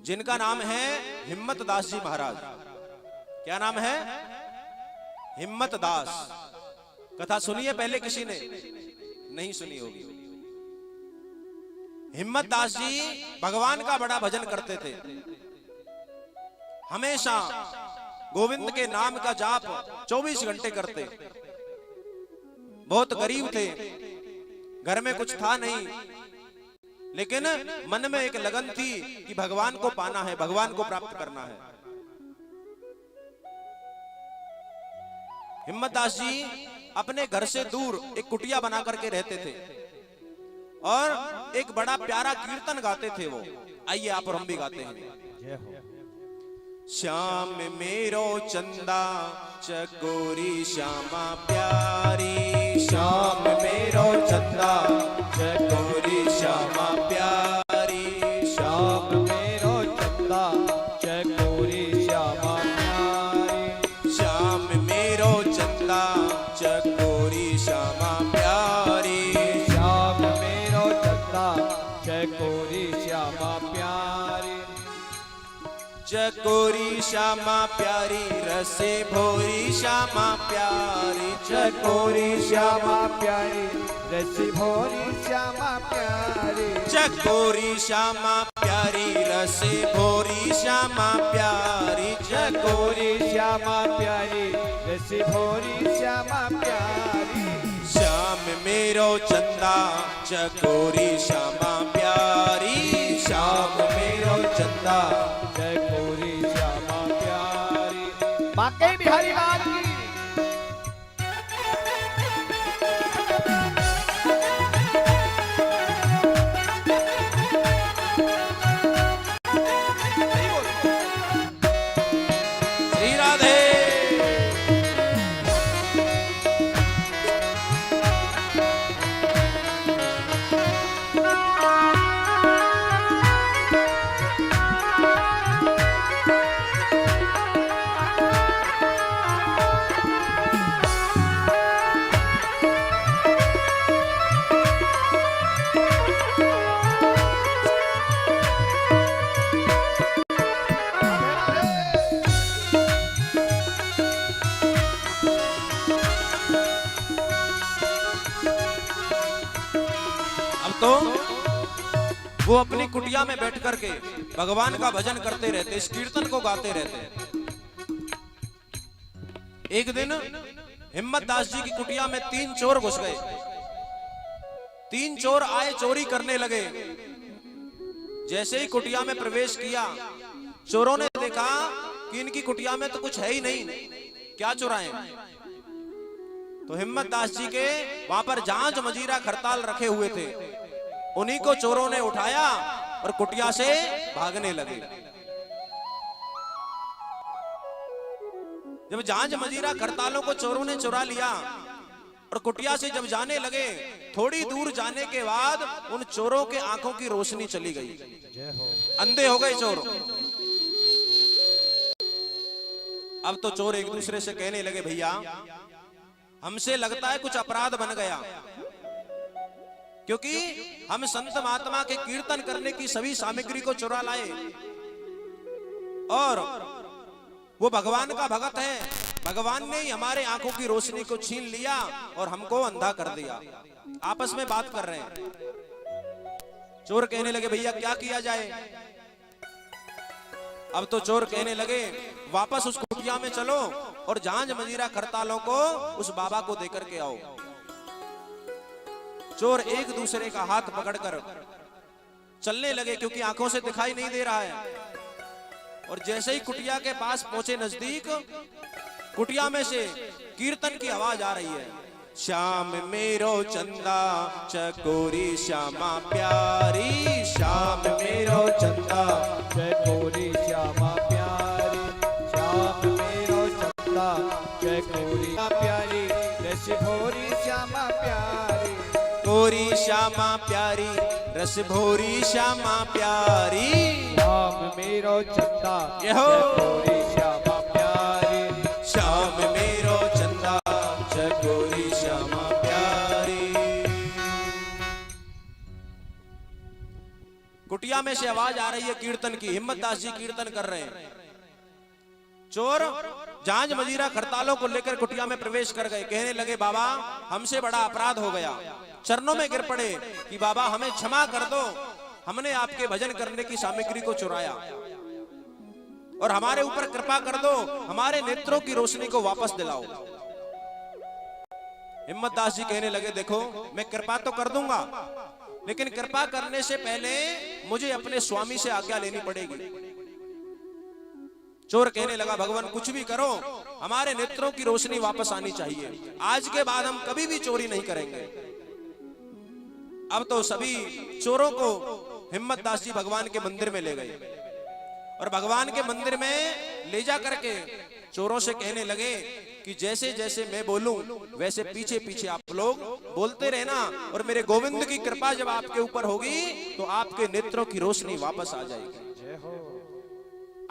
जिनका नाम है हिम्मत दास जी महाराज। क्या नाम है? हिम्मत दास। कथा सुनी है पहले किसी ने? नहीं सुनी होगी। हिम्मत दास जी भगवान का बड़ा भजन करते थे। हमेशा गोविंद के नाम का जाप 24 घंटे करते। बहुत गरीब थे, घर में कुछ था नहीं, लेकिन मन में एक लगन थी कि भगवान को पाना है, भगवान को प्राप्त करना है। हिम्मत दास जी अपने घर से दूर एक कुटिया बना करके रहते थे और एक बड़ा प्यारा कीर्तन गाते थे वो। आइए आप और हम भी गाते हैं। श्याम मेरो चंदा चकोरी श्यामा प्यारी, श्याम मेरो चंदा चकोरी श्यामा प्यारी, श्याम मेरो चंदा चकोरी श्यामा प्यारी, श्याम मेरो चंदा चकोरी श्यामा प्यारी, श्याम मेरो चंदा चकोरी श्यामा प्यारी, चकोरी श्यामा प्यारी रसे भोरी श्यामा प्यारी, चकोरी श्यामा प्यारी रसी भोरी श्यामा प्यारी, चकोरी श्यामा प्यारी रसे भोरी श्यामा प्यारी, चकोरी श्यामा प्यारी रसी भोरी श्यामा प्यारी, श्याम मेरो चंदा चकोरी श्यामा प्यारी, श्याम मेरो चंदा चकोरी श्यामा प्यारी। बाके बिहारी लाल की श्री राधे। तो वो अपनी कुटिया में बैठ करके भगवान का भजन करते रहते, इस कीर्तन को गाते रहते। एक दिन हिम्मत दास जी की कुटिया में 3 चोर घुस गए। 3 चोर आए, चोरी करने लगे। जैसे ही कुटिया में प्रवेश किया, चोरों ने देखा कि इनकी कुटिया में तो कुछ है ही नहीं, क्या चुराए। तो हिम्मत दास जी के वहां पर जांच मजीरा खरताल रखे हुए थे, उन्हीं को चोरों ने उठाया और कुटिया से भागने लगे। जब जांच मजीरा खरतालों को चोरों ने चुरा लिया और कुटिया से जब जाने लगे, थोड़ी दूर जाने के बाद उन चोरों के आंखों की रोशनी चली गई, अंधे हो गए चोर। अब तो चोर एक दूसरे से कहने लगे, भैया हमसे लगता है कुछ अपराध बन गया, क्योंकि हम संत महात्मा के कीर्तन करने की सभी सामग्री को चुरा लाए और वो भगवान का भगत है, भगवान ने ही हमारे आंखों की रोशनी को छीन लिया और हमको अंधा कर दिया। आपस में बात कर रहे हैं। चोर कहने लगे, भैया क्या किया जाए। अब तो चोर कहने लगे, वापस उस कुटिया में चलो और जांच मजीरा खरतालों को उस बाबा को देकर के आओ। चोर एक दूसरे का हाथ पकड़कर चलने लगे, क्योंकि आंखों से दिखाई नहीं दे रहा है। और जैसे ही कुटिया के पास पहुंचे नजदीक, कुटिया में से कीर्तन की आवाज आ रही है। श्याम मेरो चंदा चकोरी श्यामा प्यारी, श्याम मेरो चंदा चकोरी श्यामा प्यारी, श्याम मेरो चंदा चकोरी प्यारी, रस भोरी श्यामा प्यारी, कोरी श्यामा प्यारी रस भोरी श्यामा प्यारी, श्याम मेरो चंदा चकोरी श्यामा प्यारी, श्याम मेरो चंदा चकोरी श्यामा प्यारी। कुटिया में से आवाज आ रही है कीर्तन की, हिम्मत दास जी कीर्तन कर रहे हैं। चोर जांज मजीरा खरतालों को लेकर कुटिया में प्रवेश कर गए। कहने लगे बाबा हमसे बड़ा अपराध हो गया। चरणों में गिर पड़े कि बाबा हमें क्षमा कर दो, हमने आपके भजन करने की सामग्री को चुराया और हमारे ऊपर कृपा कर दो, हमारे नेत्रों की रोशनी को वापस दिलाओ। हिम्मत दास जी कहने लगे देखो मैं कृपा तो कर दूंगा, लेकिन कृपा करने से पहले मुझे अपने स्वामी से आज्ञा लेनी पड़ेगी। चोर कहने लगा भगवान कुछ भी करो, हमारे नेत्रों की रोशनी वापस आनी चाहिए। आज के बाद हम कभी भी चोरी नहीं करेंगे। अब तो सभी चोरों को हिम्मत दास जी भगवान के मंदिर में ले गए और भगवान के मंदिर में ले जा करके चोरों से कहने लगे कि जैसे जैसे मैं बोलूं वैसे पीछे पीछे आप लोग बोलते रहना और मेरे गोविंद की कृपा जब आपके ऊपर होगी तो आपके नेत्रों की रोशनी वापस आ जाएगी।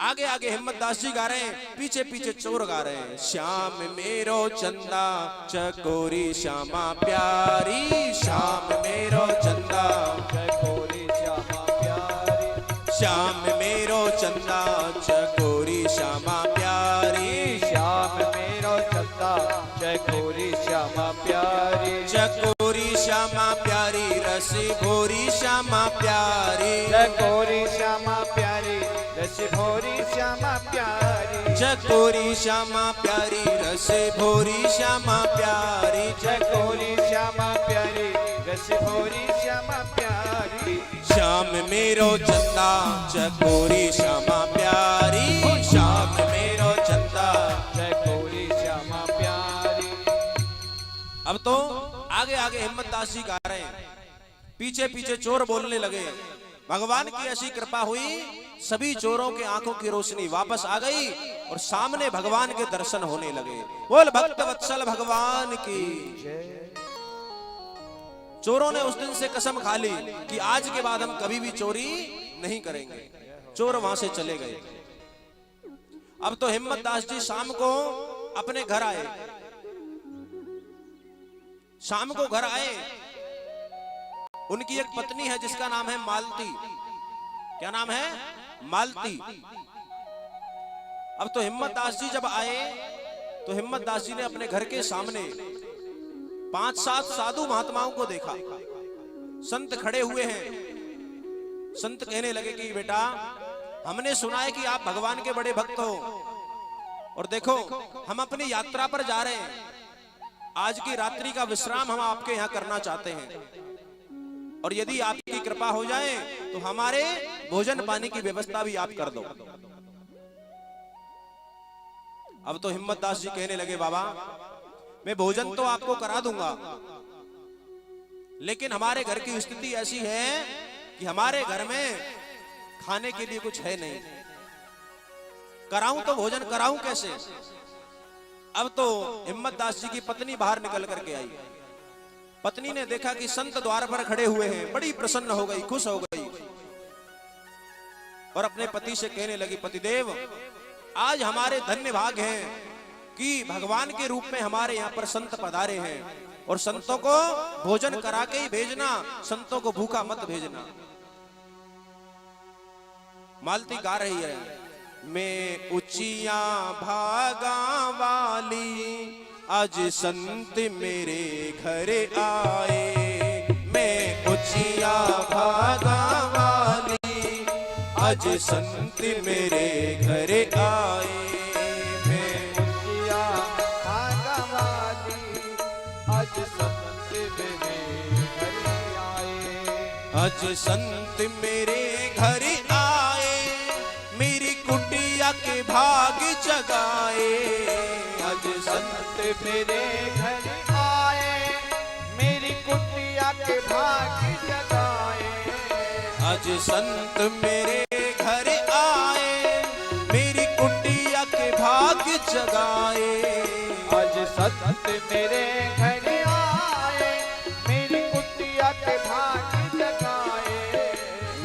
आगे आगे हिम्मत दास जी गा रहे हैं, पीछे पीछे चोर गा रहे हैं। श्याम मेरो चंदा चकोरी श्यामा प्यारी, श्याम मेरो चंदा चकोरी श्यामा प्यारी, श्याम मेरो चंदा चकोरी श्यामा प्यारी, श्याम मेरो चंदा चकोरी श्यामा प्यारी, चकोरी श्यामा प्यारी रसी भोरी श्यामा प्यारी, चकोरी श्यामा प्यारी रस भोरी श्यामा प्यारी, चकोरी श्यामा प्यारी रस भोरी श्यामा प्यारी, चकोरी श्यामा प्यारी रस भोरी श्यामा प्यारी, श्याम मेरो चंदा चकोरी श्यामा प्यारी, श्याम मेरो चंदा चकोरी श्यामा प्यारी। अब तो आगे आगे हिम्मत दास जी गा रहे हैं, पीछे पीछे चोर बोलने लगे। भगवान की ऐसी कृपा हुई, सभी चोरों के आंखों की रोशनी वापस आ गई और सामने भगवान के दर्शन होने लगे। बोल भक्त वत्सल भगवान की। चोरों ने उस दिन से कसम खा ली कि आज के बाद हम कभी भी चोरी नहीं करेंगे। चोर वहां से चले गए। अब तो हिम्मत दास जी शाम को अपने घर आए। शाम को घर आए, उनकी एक पत्नी है जिसका नाम है मालती। क्या नाम है? मालती। अब तो हिम्मत दास जी जब आए तो हिम्मत दास जी ने अपने घर के सामने 5-7 साधु महात्माओं को देखा। संत खड़े हुए हैं। संत कहने लगे कि बेटा हमने सुना है कि आप भगवान के बड़े भक्त हो और देखो हम अपनी यात्रा पर जा रहे हैं। आज की रात्रि का विश्राम हम आपके यहाँ करना चाहते हैं और यदि आपकी कृपा हो जाए तो हमारे भोजन पानी की व्यवस्था भी आप कर दो। अब तो हिम्मत दास जी कहने लगे बाबा मैं भोजन तो आपको करा दूंगा, लेकिन हमारे घर की स्थिति ऐसी है कि हमारे घर में खाने के लिए कुछ है नहीं। कराऊं तो भोजन कराऊं कैसे? अब तो हिम्मत दास जी की पत्नी बाहर निकल करके आई। पत्नी ने देखा कि संत द्वार पर खड़े हुए हैं, बड़ी प्रसन्न हो गई, खुश हो गई और अपने पति से कहने लगी पतिदेव आज हमारे धन्य भाग हैं कि भगवान के रूप में हमारे यहाँ पर संत पधारे हैं और संतों को भोजन करा के ही भेजना, संतों को भूखा मत भेजना। मालती गा रही है, मैं ऊंचिया भागा वाली आज संत मेरे घर आए, मैं ऊंचिया भागा वाली आज संत मेरे घर आए, मैं ऊंचिया भागा वाली आज संत मेरे घर आए, आज संत मेरे घर आए, मेरी कुटिया के भाग जगाए, आज संत मेरे घर आए, मेरी कुटिया के भाग जगाए, आज संत मेरे घर आए, मेरी कुटिया के भाग जगाए, आज संत मेरे घर आए, मेरी कुटिया के भाग जगाए,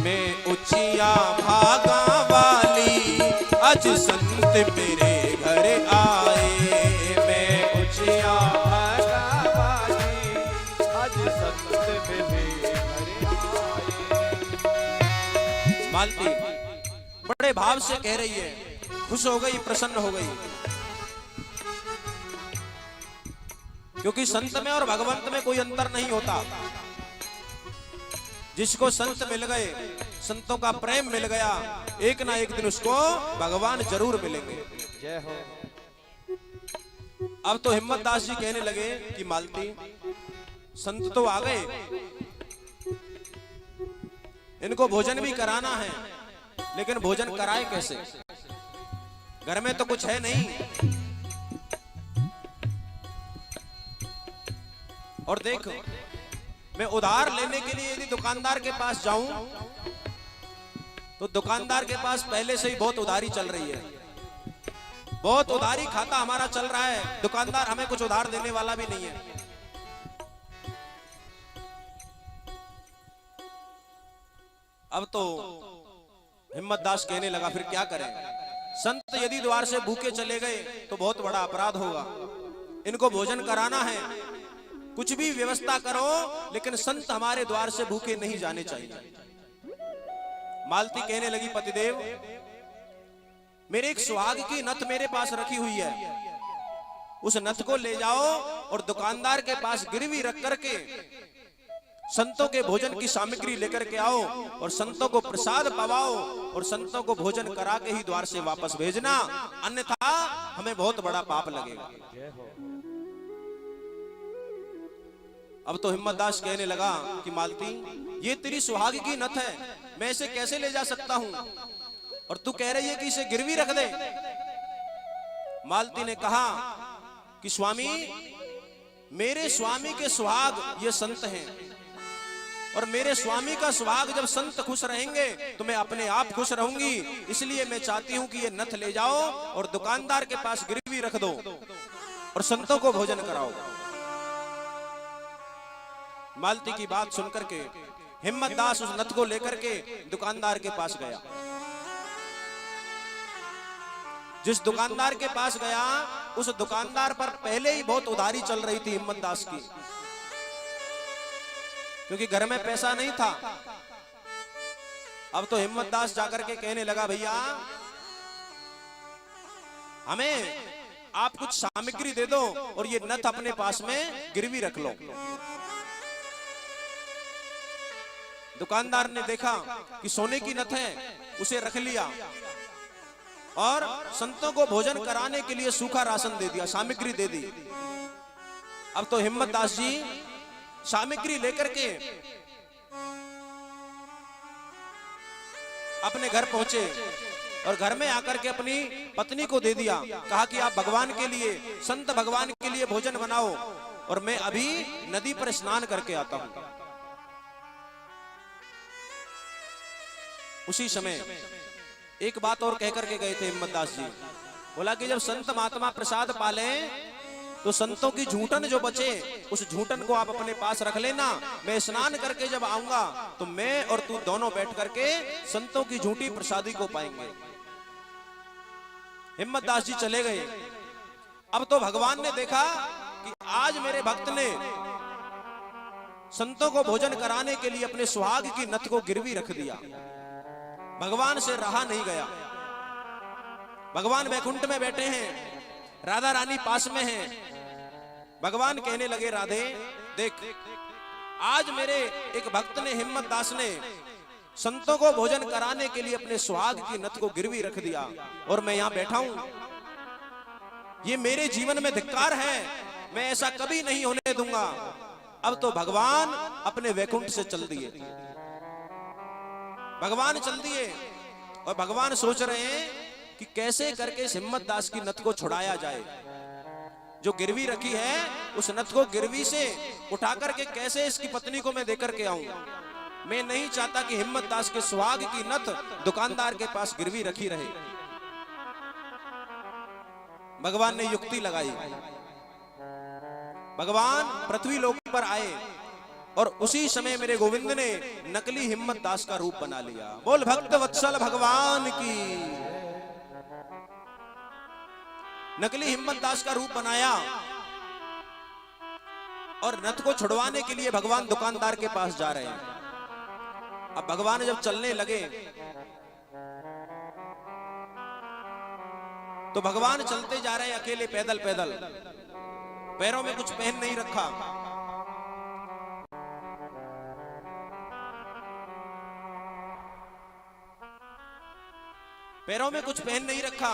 मैं ऊंचिया भागा वाली आज संत मेरे घर आए, मैं ऊंचिया भागा वाली आज संत मेरे घर आए। मालती बड़े भाव से कह रही है, खुश हो गई, प्रसन्न हो गई, क्योंकि संत में और भगवंत में कोई अंतर नहीं होता। जिसको संत मिल गए, संतों का प्रेम मिल गया, एक ना एक दिन उसको भगवान जरूर मिलेंगे। जय हो। अब तो हिम्मत दास जी कहने लगे कि मालती, संत तो आ गए, इनको भोजन भी कराना है, लेकिन भोजन कराए कैसे? घर में तो कुछ है नहीं। और देख, मैं उधार लेने के लिए यदि दुकानदार के पास जाऊं तो दुकानदार के पास पहले से ही बहुत उधारी चल रही है, बहुत उधारी खाता हमारा चल रहा है, दुकानदार हमें कुछ उधार देने वाला भी नहीं है। अब तो हिम्मत दास कहने लगा, फिर क्या करें? संत यदि द्वार से भूखे चले गए तो बहुत बड़ा अपराध होगा, इनको भोजन कराना है, कुछ भी व्यवस्था करो, लेकिन संत हमारे द्वार से भूखे नहीं जाने चाहिए। मालती कहने लगी, पतिदेव, मेरे एक सुहाग की नथ मेरे पास रखी हुई है, उस नथ को ले जाओ और दुकानदार के पास गिरवी रख करके संतों के भोजन की सामग्री लेकर के आओ और संतों को प्रसाद पवाओ और संतों को भोजन करा के ही द्वार से वापस भेजना, अन्यथा हमें बहुत बड़ा पाप लगेगा। अब तो हिम्मत दास कहने लगा कि मालती, ये तेरी सुहाग की नथ है, मैं इसे कैसे ले जा सकता हूं, और तू कह रही है कि इसे गिरवी रख दे। मालती ने कहा कि स्वामी, मेरे स्वामी के सुहाग ये संत हैं, और मेरे स्वामी का सुहाग जब संत खुश रहेंगे तो मैं अपने आप खुश रहूंगी, इसलिए मैं चाहती हूं कि ये नथ ले जाओ और दुकानदार के पास गिरवी रख दो और संतों को भोजन कराओ। मालती की बात सुनकर के हिम्मत दास उस नथ को लेकर के दुकानदार के पास गया। जिस दुकानदार के पास गया, उस दुकानदार पर पहले ही बहुत उधारी चल रही थी हिम्मत दास की, क्योंकि घर में पैसा नहीं था। अब तो हिम्मत दास जाकर के कहने लगा, भैया हमें आप कुछ सामग्री दे दो और ये नथ अपने पास में गिरवी रख लो। दुकानदार ने देखा कि सोने की नथ है, उसे रख लिया और संतों को भोजन कराने के लिए सूखा राशन दे दिया, सामग्री दे दी। अब तो हिम्मत दास जी सामग्री लेकर के अपने घर पहुंचे और घर में आकर के अपनी पत्नी को दे दिया, कहा कि आप भगवान के लिए, संत भगवान के लिए भोजन बनाओ और मैं अभी नदी पर स्नान करके आता हूं। उसी समय एक बात और कहकर के गए थे हिम्मत दास जी, बोला कि जब संत महात्मा प्रसाद पाले तो संतों की झूठन जो बचे, उस झूठन को आप अपने पास रख लेना, मैं स्नान करके जब आऊंगा तो मैं और तू दोनों बैठ करके संतों की झूठी प्रसादी को पाएंगे। हिम्मत दास जी चले गए। अब तो भगवान ने देखा कि आज मेरे भक्त ने संतों को भोजन कराने के लिए अपने सुहाग की नथ को गिरवी रख दिया। भगवान से रहा नहीं गया। भगवान वैकुंठ में बैठे हैं, राधा रानी पास में हैं। भगवान कहने लगे, राधे देख, आज मेरे एक भक्त ने, हिम्मत दास ने, संतों को भोजन कराने के लिए अपने सुहाग की नथ को गिरवी रख दिया और मैं यहां बैठा हूं। ये मेरे जीवन में धिक्कार है, मैं ऐसा कभी नहीं होने दूंगा। अब तो भगवान अपने वैकुंठ से चल दिए, भगवान चल दिए और भगवान सोच रहे हैं कि कैसे करके इस हिम्मत दास की नथ को छुड़ाया जाए। जो गिरवी रखी है उस नथ को गिरवी से उठा करके कैसे इसकी पत्नी को मैं देकर के आऊं। मैं नहीं चाहता कि हिम्मत दास के सुहाग की नथ दुकानदार के पास गिरवी रखी रहे। भगवान ने युक्ति लगाई। भगवान पृथ्वी लोक पर आए और उसी समय मेरे गोविंद ने नकली हिम्मत दास का रूप बना लिया। बोल भक्त वत्सल भगवान की। नकली हिम्मत दास का रूप बनाया और नथ को छुड़वाने के लिए भगवान दुकानदार के पास जा रहे हैं। अब भगवान जब चलने लगे तो भगवान चलते जा रहे हैं अकेले पैदल पैदल, पैरों में कुछ पहन नहीं रखा। पैरों में कुछ पहन नहीं रखा।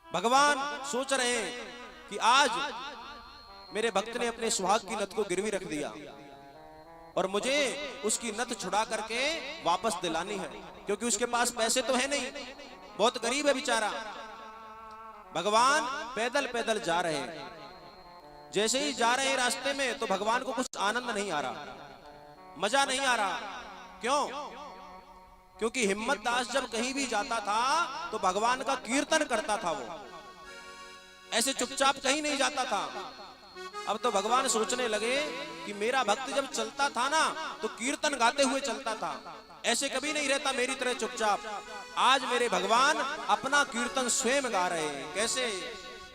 भगवान सोच रहे हैं कि आज मेरे भक्त ने अपने सुहाग की नथ को गिरवी रख दिया और मुझे उसकी नथ छुड़ा करके वापस दिलानी है, क्योंकि उसके पास पैसे तो है नहीं, बहुत गरीब है बेचारा। भगवान पैदल पैदल जा रहे हैं। जैसे ही जा रहे हैं रास्ते में तो भगवान को कुछ आनंद नहीं आ रहा, मजा नहीं आ रहा। क्यों? क्योंकि हिम्मत दास जब कहीं भी जाता था तो भगवान का कीर्तन करता था, वो ऐसे चुपचाप कहीं नहीं जाता था। अब तो भगवान सोचने लगे कि मेरा भक्त जब चलता था ना तो कीर्तन गाते हुए चलता था, ऐसे कभी नहीं रहता मेरी तरह चुपचाप। आज मेरे भगवान अपना कीर्तन स्वयं गा रहे हैं। कैसे?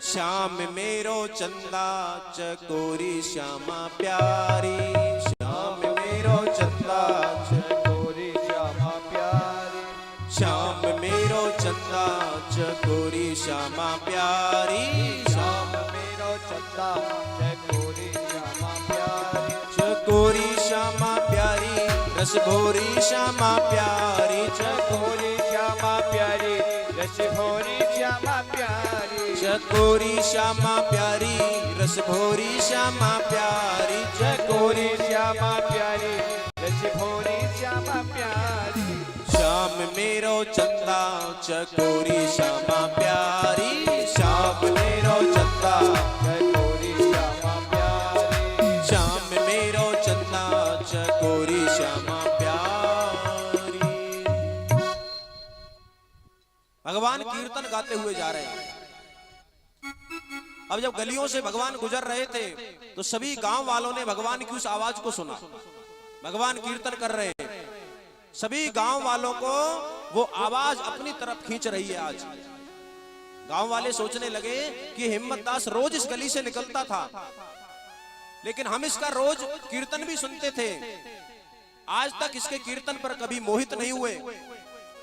श्याम मेरो चंदा चकोरी श्यामा प्यारी, श्याम मेरो चंदा चकोरी श्यामा प्यारी, श्याम मेरो चंदा चकोरी श्यामा प्यारी, श्याम मेरो चंदा चकोरी श्यामा प्यारी, चकोरी श्यामा प्यारी रस भोरी श्यामा प्यारी, चकोरी श्यामा प्यारी रस भोरी श्यामा प्यारी, चकोरी श्यामा प्यारी रस भोरी श्यामा प्यारी, चकोरी श्यामा प्यारी रस भोरी श्यामा प्यारी। श्याम मेरो चंदा चकोरी श्यामा प्यारी, श्याम मेरो चंदा चकोरी श्यामा प्यारी, श्याम मेरो चंदा चकोरी श्यामा प्यारी। भगवान कीर्तन गाते हुए जा रहे हैं। अब जब गलियों से भगवान गुजर रहे थे तो सभी गांव वालों ने भगवान की उस आवाज को सुना। भगवान कीर्तन कर रहे हैं, सभी गांव वालों को वो आवाज अपनी तरफ खींच रही है। आज गांव वाले सोचने लगे कि हिम्मत दास रोज इस गली से निकलता था, लेकिन हम इसका रोज कीर्तन भी सुनते थे, आज तक इसके कीर्तन पर कभी मोहित नहीं हुए,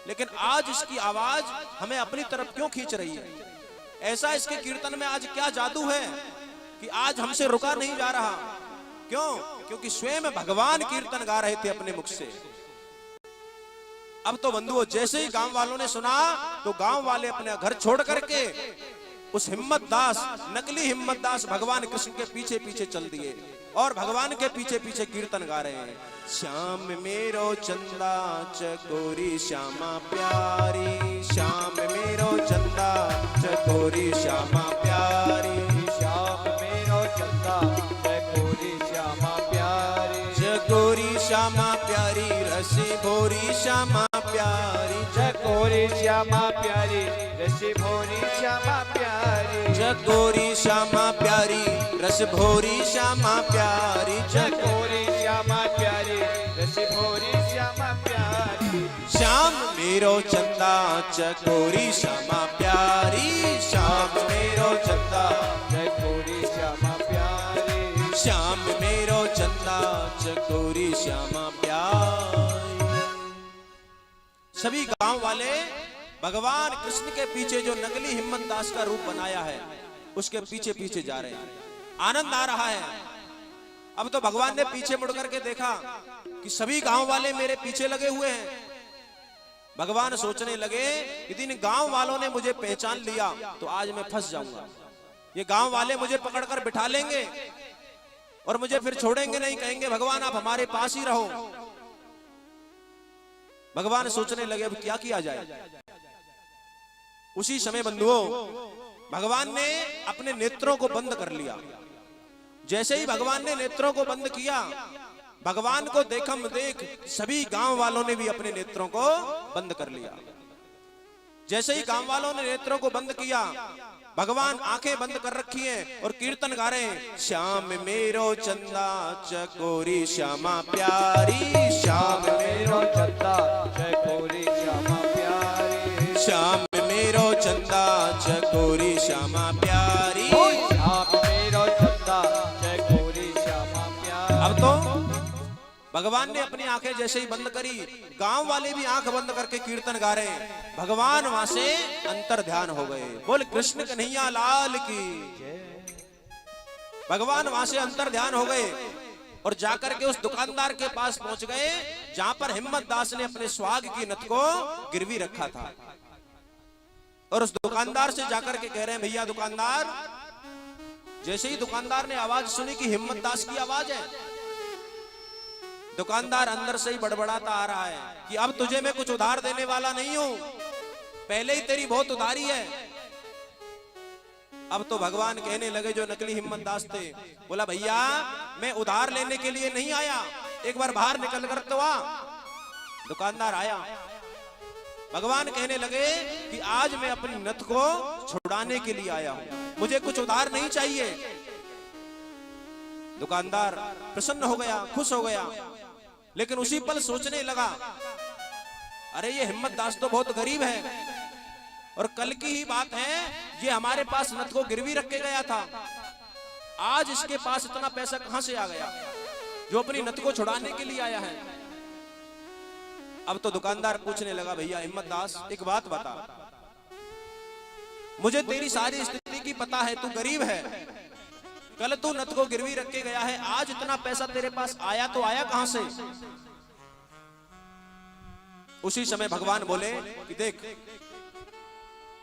लेकिन आज इसकी आवाज हमें अपनी तरफ क्यों खींच रही है? ऐसा इसके कीर्तन में आज क्या जादू है कि आज हमसे रुका नहीं जा रहा? क्यों? क्योंकि स्वयं भगवान कीर्तन गा रहे थे अपने मुख से। अब तो बंधुओं, जैसे ही गांव वालों ने सुना तो गांव वाले अपने घर छोड़ करके उस हिम्मत दास, नकली हिम्मत दास भगवान कृष्ण के पीछे पीछे चल दिए और भगवान के पीछे पीछे कीर्तन गा रहे हैं। श्याम मेरो चंदा चकोरी श्यामा प्यारी, श्याम मेरो चंदा चकोरी श्यामा प्यारी, श्याम मेरो चंदा चकोरी श्यामा प्यारी, चकोरी श्यामा प्यारी रसी भोरी श्यामा प्यारी, चकोरी श्यामा प्यारी रसी भोरी श्यामा प्यारी, चकोरी श्यामा प्यारी रस भोरी श्यामा प्यारी, चकोरी श्यामा प्यारी रस भोरी श्यामा प्यारी। श्याम मेरो चंदा चकोरी श्यामा प्यारी, श्याम मेरो चंदा चकोरी श्यामा प्यारी, श्याम मेरो चंदा चकोरी श्यामा प्यारी। सभी गांव वाले भगवान कृष्ण के पीछे जो नकली हिम्मत दास का रूप बनाया है उसके पीछे पीछे जा रहे हैं। आनंद आ रहा है। अब तो भगवान ने पीछे मुड़ करके देखा कि सभी गांव वाले मेरे पीछे लगे हुए हैं। भगवान सोचने लगे कि इन गांव वालों ने मुझे पहचान लिया तो आज मैं फंस जाऊंगा। ये गांव वाले मुझे पकड़कर बिठा लेंगे और मुझे फिर छोड़ेंगे नहीं, कहेंगे भगवान आप हमारे पास ही रहो। भगवान सोचने लगे अब क्या किया जाए। उसी समय बंधुओं, भगवान ने अपने नेत्रों को बंद कर लिया। जैसे ही भगवान ने नेत्रों को बंद किया, भगवान को देखम देख सभी गांव वालों ने भी अपने नेत्रों को बंद कर लिया। जैसे ही गांव वालों ने नेत्रों को बंद किया, भगवान आंखें बंद कर रखी हैं और कीर्तन गा रहे हैं। श्याम मेरो चंदा चकोरी श्यामा प्यारी, श्याम मेरो चंदा चकोरी श्यामा प्यारी, श्याम मेरो चंदा चकोरी श्यामा प्यारी, श्याम मेरो चंदा चकोरी श्यामा प्यारी। अब तो भगवान भगवान ने अपनी आंखें जैसे ही बंद करी, गांव वाले भी आंख बंद करके कीर्तन गा रहे हैं। भगवान वहां से अंतर ध्यान हो गए। बोल कृष्ण कन्हैया लाल की। भगवान वहां से अंतर ध्यान हो गए और जाकर के उस दुकानदार के पास पहुंच गए जहां पर हिम्मत दास ने अपने सुहाग की नथ को गिरवी रखा था। और उस दुकानदार से जाकर के कह रहे हैं, भैया दुकानदार। जैसे ही दुकानदार ने आवाज सुनी कि हिम्मत दास की आवाज है, दुकानदार अंदर से ही बड़बड़ाता आ रहा है कि अब तुझे मैं कुछ उधार देने वाला नहीं हूं, पहले ही तेरी बहुत उधारी है। अब तो भगवान कहने लगे जो नकली हिम्मत दास थे, बोला भैया मैं उधार लेने के लिए नहीं आया, एक बार बाहर निकल कर तो आ। दुकानदार आया। भगवान कहने लगे कि आज मैं अपनी नथ को छुड़ाने के लिए आया हूं, मुझे कुछ उधार नहीं चाहिए। दुकानदार प्रसन्न हो गया, खुश हो गया, लेकिन उसी पल सोचने लगा, अरे ये हिम्मत दास तो बहुत गरीब है और कल की ही बात है, ये हमारे पास नथ को गिरवी रख के गया था, आज इसके पास इतना पैसा कहां से आ गया जो अपनी नथ को छुड़ाने के लिए आया है। अब तो दुकानदार पूछने लगा, भैया हिम्मत दास एक बात बता, मुझे तेरी सारी स्थिति की पता है, तू गरीब है, कल तू नथ को गिरवी रख के गया है, आज इतना पैसा तेरे पास आया तो आया कहां से। उसी समय भगवान बोले कि देख,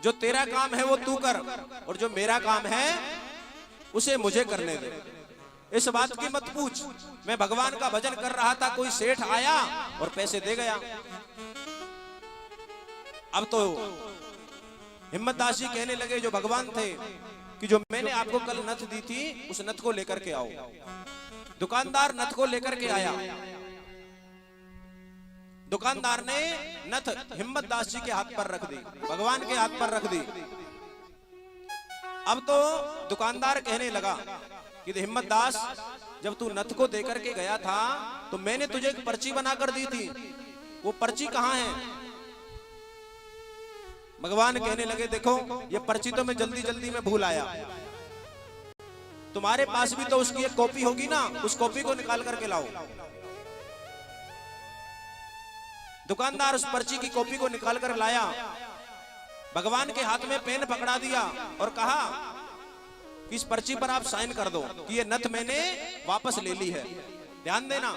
जो तेरा काम है वो तू कर और जो मेरा काम है उसे मुझे करने दे। इस बात की मत पूछ, मैं भगवान का भजन कर रहा था, कोई सेठ आया और पैसे दे गया। अब तो हिम्मत दास जी कहने लगे जो भगवान थे कि जो मैंने आपको कल नथ दी थी उस नथ को लेकर के आओ। दुकानदार नथ को लेकर के आया। दुकानदार ने नथ हिम्मत दास जी के हाथ पर रख दी, भगवान के हाथ पर रख दी। अब तो दुकानदार कहने लगा कि हिम्मत दास, जब तू नथ को देकर के गया था तो मैंने तुझे एक पर्ची बनाकर दी थी, वो पर्ची कहां है। भगवान कहने लगे देखो, ये पर्ची तो मैं जल्दी जल्दी में भूल आया, तुम्हारे पास भी तो उसकी एक कॉपी होगी ना, उस कॉपी को निकाल करके लाओ। दुकानदार उस पर्ची की कॉपी को निकाल कर लाया, भगवान के हाथ में पेन पकड़ा दिया और कहा कि इस पर्ची पर आप साइन कर दो कि ये नथ मैंने वापस ले ली है। ध्यान देना,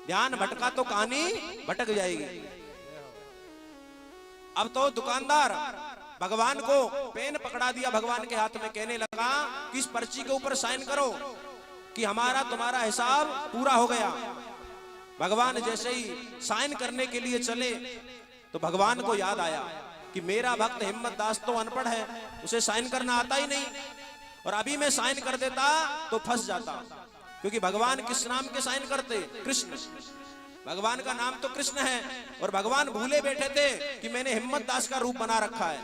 ध्यान भटका तो कहानी भटक जाएगी। अब तो दुकानदार भगवान को पेन पकड़ा दिया भगवान के हाथ में, कहने लगा कि इस पर्ची के ऊपर साइन करो कि हमारा तुम्हारा हिसाब पूरा हो गया। भगवान जैसे ही साइन करने के लिए चले तो भगवान को याद आया कि मेरा भक्त हिम्मत दास तो अनपढ़ है, उसे साइन करना आता ही नहीं, और अभी मैं साइन कर देता तो फंस जाता, क्योंकि भगवान किस नाम के साइन करते, कृष्ण। भगवान का नाम तो कृष्ण है और भगवान भूले बैठे थे कि मैंने हिम्मत दास का रूप बना रखा है।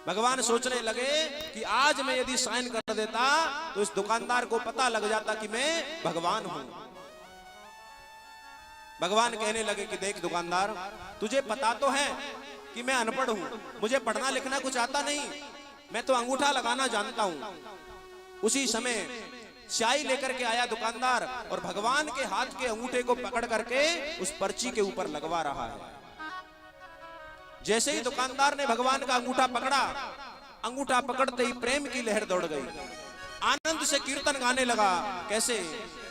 भगवान सोचने लगे कि आज मैं यदि साइन कर देता तो इस दुकानदार को पता लग जाता कि मैं भगवान हूं। भगवान कहने लगे कि देख दुकानदार, तुझे पता तो है कि मैं अनपढ़ हूं, मुझे पढ़ना लिखना कुछ आता नहीं, मैं तो अंगूठा लगाना जानता हूं। उसी समय स्याही लेकर के आया दुकानदार और भगवान के हाथ के अंगूठे को पकड़ करके उस पर्ची के ऊपर लगवा रहा है। जैसे ही दुकानदार ने भगवान का अंगूठा पकड़ा, अंगूठा पकड़ते ही प्रेम की लहर दौड़ गई, आनंद से कीर्तन गाने लगा। कैसे?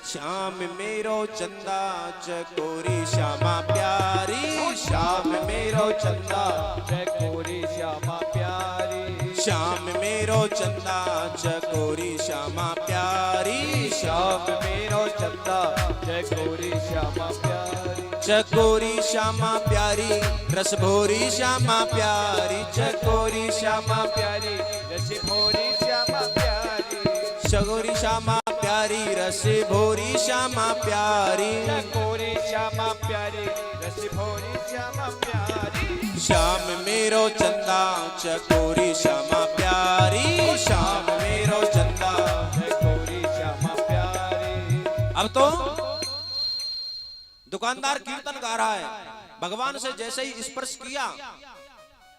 श्याम मेरो चंदा चकोरी श्यामा प्यारी, श्याम मेरो चंदा चकोरी श्यामा प्यारी, श्याम मेरो चंदा चकोरी श्यामा प्यारी, श्याम मेरो चंदा चकोरी श्यामा प्यारी, चकोरी श्यामा प्यारी रस भोरी श्यामा प्यारी, चकोरी श्यामा प्यारी रस भोरी श्यामा प्यारी, चकोरी श्यामा प्यारी रस भोरी श्यामा प्यारी, चकोरी श्यामा प्यारी रस भोरी श्यामा प्यारी, श्याम मेरो चंदा चकोरी श्यामा प्यारी, श्याम मेरो चंदा चकोरी श्यामा प्यारी। अब तो दुकानदार कीर्तन गा रहा है, भगवान से जैसे ही स्पर्श किया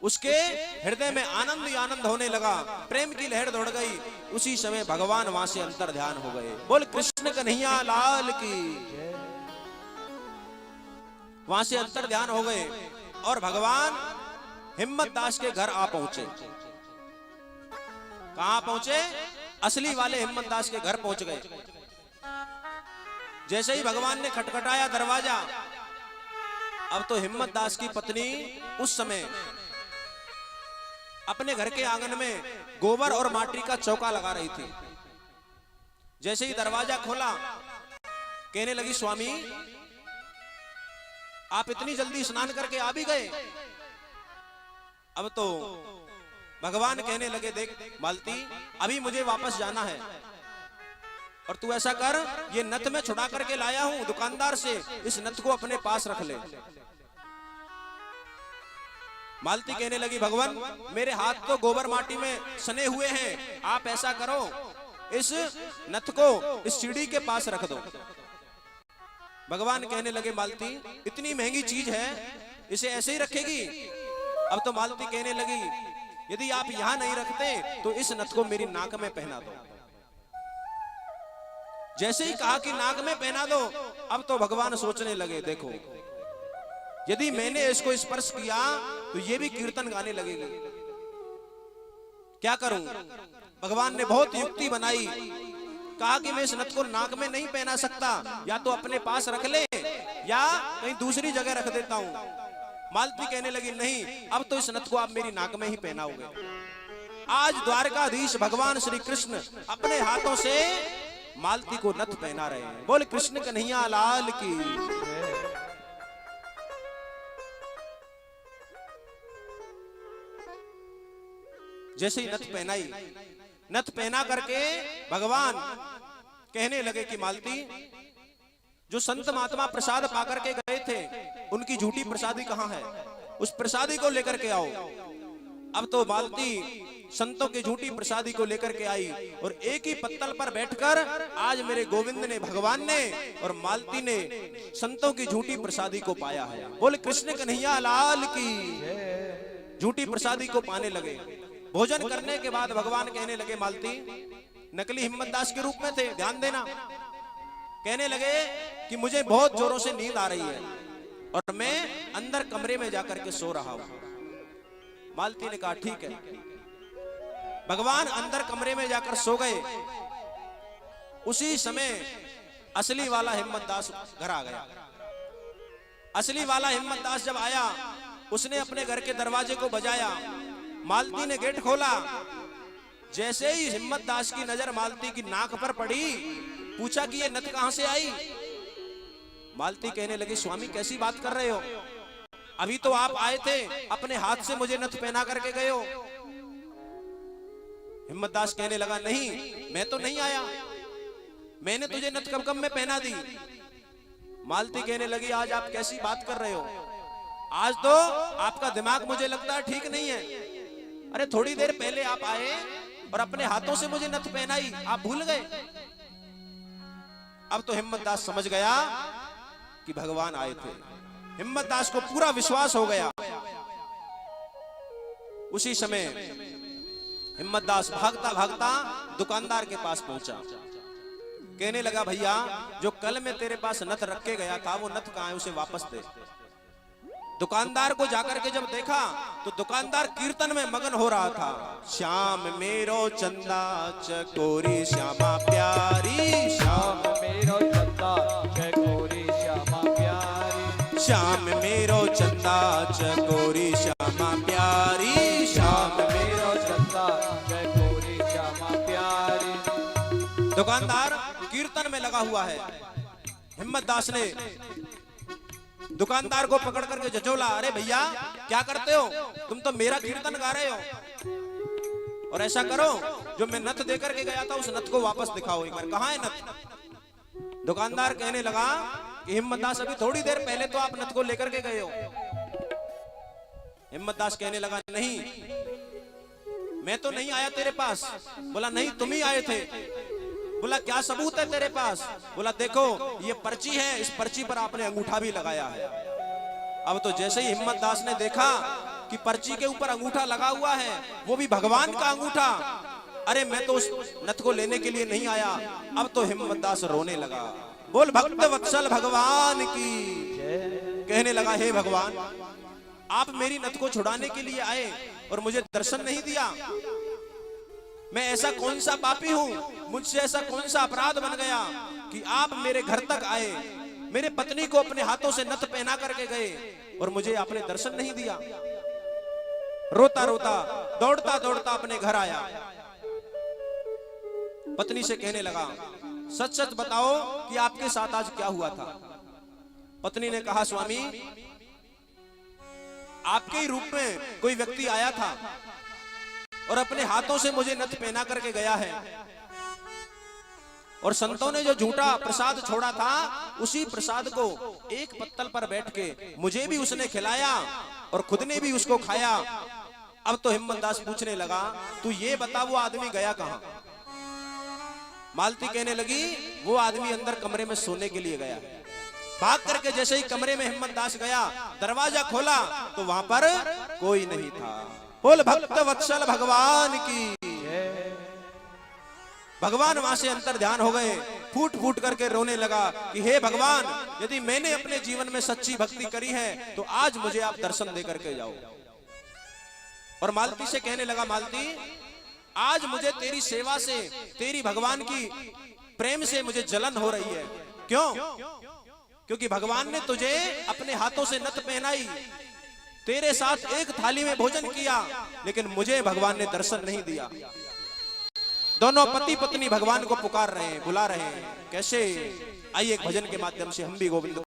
उसके हृदय में आनंद ही आनंद होने लगा, प्रेम की लहर दौड़ गई। उसी समय भगवान वहां से अंतर ध्यान हो गए। बोल कृष्ण कन्हैया लाल की। वहां से अंतर ध्यान हो गए और भगवान हिम्मत दास के घर आ पहुंचे। कहां पहुंचे? असली वाले हिम्मत दास के घर पहुंच गए। जैसे ही भगवान ने खटखटाया दरवाजा, अब तो हिम्मत दास की पत्नी उस समय अपने घर के आंगन में गोबर और माटी का चौका लगा रही थी। जैसे ही दरवाजा खोला, कहने लगी स्वामी आप इतनी जल्दी स्नान करके आ भी गए। अब तो भगवान कहने लगे देख मालती, अभी मुझे वापस जाना है और तू ऐसा कर, ये नथ में छुड़ा करके लाया हूं दुकानदार से, इस नथ को अपने पास रख ले। मालती कहने लगी भगवान मेरे हाथ तो गोबर माटी में सने हुए हैं, आप ऐसा करो इस नथ को इस सीढ़ी के पास रख दो। भगवान कहने लगे मालती इतनी महंगी चीज है, इसे ऐसे ही रखेगी? अब तो मालती कहने लगी यदि आप यहां नहीं रखते तो इस नथ को मेरी नाक में पहना दो। जैसे ही कहा कि नाक में पहना दो, अब तो भगवान सोचने लगे देखो यदि मैंने इसको स्पर्श किया तो ये भी कीर्तन गाने लगेगी, क्या करूं? भगवान ने बहुत युक्ति बनाई, कहा कि मैं इस नथ को नाक में नहीं पहना सकता, या तो अपने पास रख ले या कहीं दूसरी जगह रख देता हूं। मालती कहने लगी नहीं, अब तो इस नथ को आप मेरी नाक में ही पहनाओगे। आज द्वारकाधीश भगवान श्री कृष्ण अपने हाथों से मालती को नथ पहना रहे हैं। बोल कृष्ण कन्हैया लाल की। जैसे ही नथ पहना करके भगवान कहने लगे कि मालती जो संत महात्मा प्रसाद पाकर के गए थे उनकी झूठी प्रसादी कहां है, उस प्रसादी को लेकर के आओ। अब तो मालती संतों की झूठी प्रसादी को लेकर के आई और एक ही पत्तल पर बैठकर आज मेरे गोविंद ने, भगवान ने और मालती ने संतों की झूठी प्रसादी को पाया है। बोले कृष्ण कन्हैया लाल की। झूठी प्रसादी को पाने लगे। भोजन करने के बाद भगवान कहने लगे मालती, नकली हिम्मत दास के रूप में थे, ध्यान देना। कहने लगे कि मुझे बहुत जोरों से नींद आ रही है और मैं अंदर कमरे में जाकर के सो रहा हूं। मालती ने कहा ठीक है। भगवान अंदर कमरे में जाकर सो गए। उसी समय असली वाला हिम्मत दास घर आ गया। असली वाला हिम्मत दास जब आया, उसने अपने घर के दरवाजे को बजाया। मालती ने गेट खोला। जैसे ही हिम्मत दास की नजर मालती की नाक पर पड़ी, पूछा कि ये नथ कहां से आई? मालती कहने लगी स्वामी कैसी बात कर रहे हो, अभी तो आप आए थे, अपने हाथ से मुझे नथ पहना करके गए हो। हिम्मत दास कहने लगा नहीं, मैं तो नहीं आया, मैंने तुझे नथ कब में पहना दी। मालती कहने लगी आज आप कैसी बात कर रहे हो, आज तो आपका दिमाग मुझे लगता है ठीक नहीं है। अरे थोड़ी देर पहले आप आए और अपने हाथों से मुझे नथ पहनाई, आप भूल गए। अब तो हिम्मत दास समझ गया कि भगवान आए थे। हिम्मत दास को पूरा विश्वास हो गया। उसी समय हिम्मत दास भागता भागता दुकानदार के पास पहुंचा। कहने लगा भैया जो कल मैं तेरे पास नथ रख के गया था वो नथ कहां है, उसे वापस दे। दुकानदार को जाकर के जब देखा तो दुकानदार कीर्तन में मगन हो रहा था। श्याम मेरो चंदा चकोरी श्यामा प्यारी, श्याम मेरो चंदा चकोरी श्यामा प्यारी, श्याम मेरो चंदा चकोरी श्यामा प्यारी, श्याम मेरो चंदा चकोरी श्यामा प्यारी। दुकानदार कीर्तन में लगा हुआ है। हिम्मत दास ने दुकानदार को पकड़ करके झचोला, अरे भैया क्या करते हो, तुम तो मेरा कीर्तन गा रहे हो, और ऐसा करो जो मैं नथ दे करके गया था उस नथ को वापस दिखाओ एक बार, कहां है नथ? दुकानदार कहने लगा कि हिम्मत दास अभी थोड़ी देर पहले तो आप नथ को लेकर के गए हो। हिम्मत दास कहने लगा नहीं मैं तो नहीं आया तेरे पास। बोला नहीं तुम ही आए थे। बोला क्या सबूत है तेरे पास? बोला देखो ये पर्ची है, इस पर्ची पर आपने अंगूठा भी लगाया है। अब तो जैसे ही हिम्मत दास ने देखा कि पर्ची के ऊपर अंगूठा लगा हुआ है, वो भी भगवान का अंगूठा। अरे मैं तो उस नथ को लेने के लिए नहीं आया। अब तो हिम्मतदास रोने लगा। बोल भक्त वत्सल भगवान की। कहने लगा, हे भगवान, आप मेरी नथ को छुड़ाने के लिए आए और मुझे दर्शन नहीं दिया। मैं ऐसा कौन सा पापी हूं, मुझसे ऐसा कौन सा अपराध बन गया कि आप मेरे घर तक आए, मेरे पत्नी को अपने हाथों से नथ पहना करके गए और मुझे आपने दर्शन नहीं दिया। रोता रोता दौड़ता दौड़ता अपने घर आया। पत्नी से कहने लगा, सच सच बताओ कि आपके साथ आज क्या हुआ था। पत्नी ने कहा, स्वामी, आपके ही रूप में कोई व्यक्ति आया था और अपने हाथों से मुझे नथ पहना करके गया है, और संतों ने जो झूठा प्रसाद छोड़ा था, उसी प्रसाद को एक पत्तल पर बैठ के मुझे भी उसने खिलाया और खुद ने भी उसको खाया। अब तो हिम्मतदास पूछने लगा, तू ये बता वो आदमी गया कहां। मालती कहने लगी, वो आदमी अंदर कमरे में सोने के लिए गया। भाग करके जैसे ही कमरे में हिम्मतदास गया, दरवाजा खोला तो वहां पर कोई नहीं था। बोल भक्त वत्सल भगवान की। भगवान वहां से अंतर ध्यान हो गए, फूट फूट करके रोने लगा कि हे भगवान, यदि मैंने अपने जीवन में सच्ची भक्ति करी है तो आज मुझे आप दर्शन दे करके जाओ। और मालती से कहने लगा, मालती, आज मुझे तेरी सेवा से, तेरी भगवान की प्रेम से मुझे जलन हो रही है। क्यों? क्योंकि भगवान ने तुझे अपने हाथों से नथ पहनाई, तेरे साथ एक थाली में भोजन किया, लेकिन मुझे भगवान ने दर्शन नहीं दिया। दोनों पति पत्नी भगवान को पुकार रहे हैं, बुला रहे हैं। कैसे? आइए एक भजन के माध्यम से हम भी गोविंद